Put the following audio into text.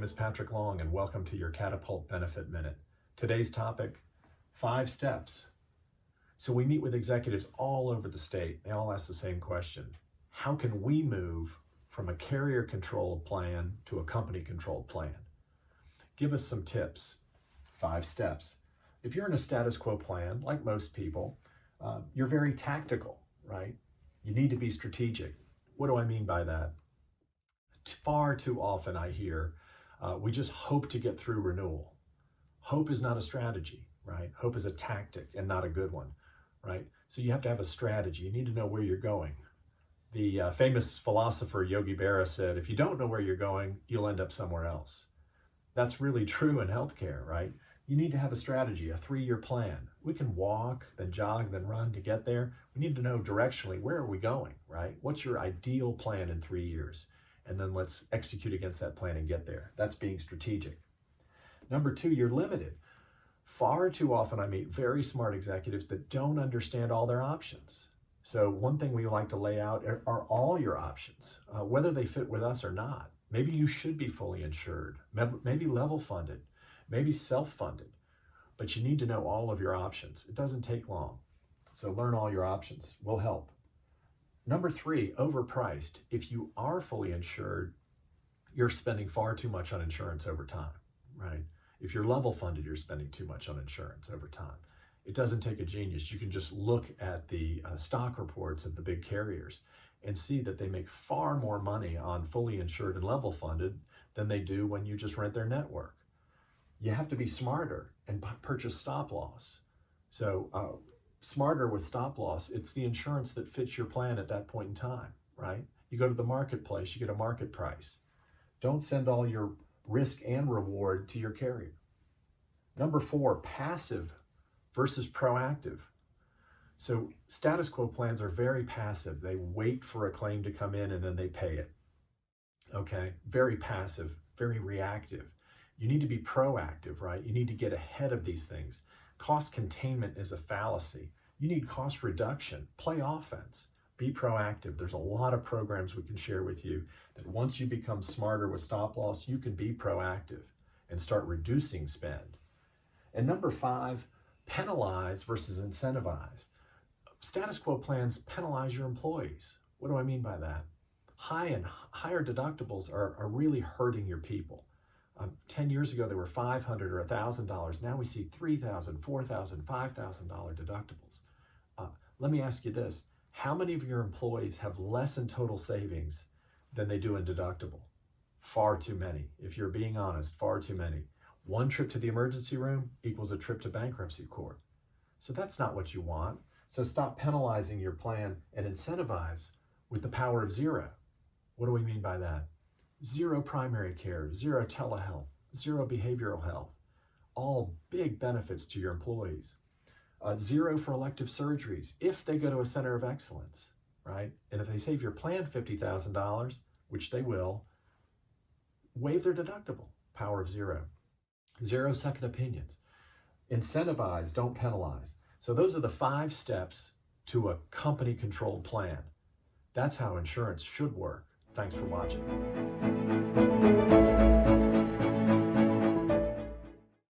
is Patrick Long, and welcome to your Catapult Benefit Minute. Today's topic, 5 steps. So we meet with executives all over the state. They all ask the same question. How can we move from a carrier-controlled plan to a company-controlled plan? Give us some tips. 5 steps. If you're in a status quo plan, like most people, you're very tactical, right? You need to be strategic. What do I mean by that? Far too often I hear, we just hope to get through renewal. Hope is not a strategy, right? Hope is a tactic and not a good one, right? So you have to have a strategy. You need to know where you're going. The famous philosopher Yogi Berra said, if you don't know where you're going, you'll end up somewhere else. That's really true in healthcare, right? You need to have a strategy, a 3-year plan. We can walk, then jog, then run to get there. We need to know directionally, where are we going, right? What's your ideal plan in 3 years? And then let's execute against that plan and get there. That's being strategic. Number 2, you're limited. Far too often I meet very smart executives that don't understand all their options. So one thing we like to lay out are all your options, whether they fit with us or not. Maybe you should be fully insured, maybe level funded, maybe self-funded, but you need to know all of your options. It doesn't take long. So learn all your options will help. Number 3, overpriced. If you are fully insured, you're spending far too much on insurance over time, right? If you're level funded, you're spending too much on insurance over time. It doesn't take a genius. You can just look at the stock reports of the big carriers and see that they make far more money on fully insured and level funded than they do when you just rent their network. You have to be smarter and purchase stop loss. So smarter with stop loss, it's the insurance that fits your plan at that point in time, right? You go to the marketplace, you get a market price. Don't send all your risk and reward to your carrier. Number 4, passive versus proactive. So status quo plans are very passive. They wait for a claim to come in and then they pay it. Okay, very passive, very reactive. You need to be proactive, right? You need to get ahead of these things. Cost containment is a fallacy. You need cost reduction. Play offense. Be proactive. There's a lot of programs we can share with you that once you become smarter with stop loss, you can be proactive and start reducing spend. And number 5, penalize versus incentivize. Status quo plans penalize your employees. What do I mean by that? Higher deductibles are really hurting your people. 10 years ago, they were $500 or $1,000. Now we see $3,000, $4,000, $5,000 deductibles. Let me ask you this. How many of your employees have less in total savings than they do in deductible? Far too many. If you're being honest, far too many. One trip to the emergency room equals a trip to bankruptcy court. So that's not what you want. So stop penalizing your plan and incentivize with the power of 0. What do we mean by that? 0 primary care, 0 telehealth, 0 behavioral health, all big benefits to your employees. 0 for elective surgeries if they go to a center of excellence, right? And if they save your plan $50,000, which they will, waive their deductible, power of 0. 0 second opinions. Incentivize, don't penalize. So those are the 5 steps to a company-controlled plan. That's how insurance should work. Thanks for watching.